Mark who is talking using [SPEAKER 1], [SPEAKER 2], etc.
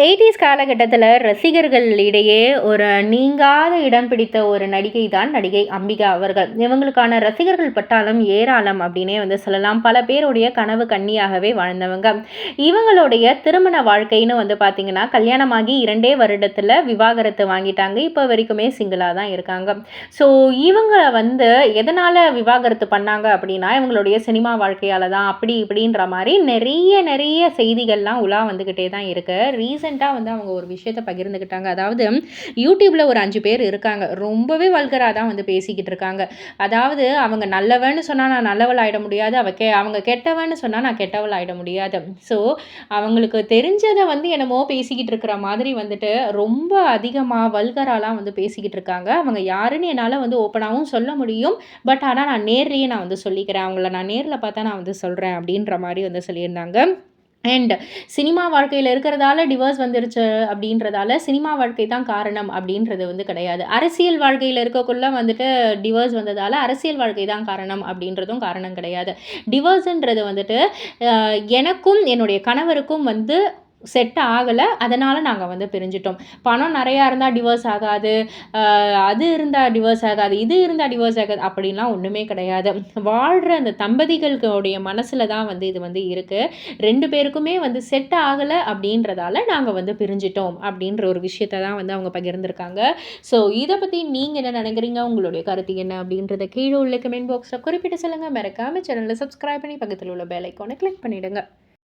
[SPEAKER 1] Eighties காலகட்டத்தில் ரசிகர்களிடையே ஒரு நீங்காத இடம் பிடித்த ஒரு நடிகை தான் நடிகை அம்பிகா அவர்கள். இவங்களுக்கான ரசிகர்கள் பட்டாளம் ஏராளம் அப்படின்னே வந்து சொல்லலாம். பல பேருடைய கனவு கன்னியாகவே வாழ்ந்தவங்க. இவங்களுடைய திருமண வாழ்க்கைன்னு வந்து பார்த்தீங்கன்னா, கல்யாணமாகி 2 வருடத்தில் விவாகரத்து வாங்கிட்டாங்க. இப்போ வரைக்குமே சிங்கிளாக தான் இருக்காங்க. ஸோ இவங்க வந்து எதனால் விவாகரத்து பண்ணாங்க அப்படின்னா, இவங்களுடைய சினிமா வாழ்க்கையால் தான் அப்படி இப்படின்ற மாதிரி நிறைய செய்திகள்லாம் உலா வந்துக்கிட்டே தான் இருக்கு. ரீசெண்டாக வந்து அவங்க ஒரு விஷயத்தை பகிர்ந்துக்கிட்டாங்க. அதாவது யூடியூப்ல ஒரு 5 பேர் இருக்காங்க. ரொம்பவே வல்கராக தான் வந்து பேசிக்கிட்டு இருக்காங்க. அதாவது அவங்க நல்லவன்னு சொன்னால் நான் நல்லவள் ஆகிட முடியாது, அவங்க கெட்டவன்னு சொன்னால் நான் கெட்டவள் ஆகிட முடியாது. ஸோ அவங்களுக்கு தெரிஞ்சதை வந்து என்னமோ பேசிக்கிட்டு இருக்கிற மாதிரி வந்துட்டு ரொம்ப அதிகமாக வல்கராலாம் வந்து பேசிக்கிட்டு இருக்காங்க. அவங்க யாருன்னு என்னால் வந்து ஓப்பனாகவும் சொல்ல முடியும். பட் ஆனால் நான் நேர்லேயே நான் வந்து சொல்லிக்கிறேன், அவங்கள நான் நேரில் பார்த்தா நான் வந்து சொல்கிறேன் அப்படின்ற மாதிரி வந்து சொல்லியிருந்தாங்க. அண்ட் சினிமா வாழ்க்கையில் இருக்கிறதால டிவோர்ஸ் வந்துருச்சு அப்படின்றதால சினிமா வாழ்க்கை தான் காரணம் அப்படின்றது வந்து கிடையாது. அரசியல் வாழ்க்கையில் இருக்கக்குள்ள வந்துட்டு டிவோர்ஸ் வந்ததால அரசியல் வாழ்க்கை தான் காரணம் அப்படின்றதும் காரணம் கிடையாது. டிவோர்ஸுன்றது வந்துட்டு எனக்கும் என்னுடைய கணவருக்கும் வந்து செட் ஆகலை, அதனால் நாங்கள் வந்து பிரிஞ்சிட்டோம். பணம் நிறையா இருந்தால் டிவோர்ஸ் ஆகாது, அது இருந்தால் டிவோர்ஸ் ஆகாது, இது இருந்தால் டிவோர்ஸ் ஆகாது அப்படின்லாம் ஒன்றுமே கிடையாது. வாழ்கிற அந்த தம்பதிகளுடைய மனசில் தான் வந்து இது வந்து இருக்குது. 2 பேருக்குமே வந்து செட் ஆகலை அப்படின்றதால நாங்கள் வந்து பிரிஞ்சிட்டோம் அப்படின்ற ஒரு விஷயத்தை தான் வந்து அவங்க பகிர்ந்திருக்காங்க. ஸோ இதை பற்றி நீங்கள் என்ன நினைக்கிறீங்க, உங்களுடைய கருத்து என்ன அப்படின்றத கீழே உள்ள கமெண்ட் பாக்ஸில் குறிப்பிட்டு சொல்லுங்கள். மறக்காமல் சேனலில் சப்ஸ்கிரைப் பண்ணி பக்கத்தில் உள்ள பெல் ஐக்கானை கிளிக் பண்ணிவிடுங்க.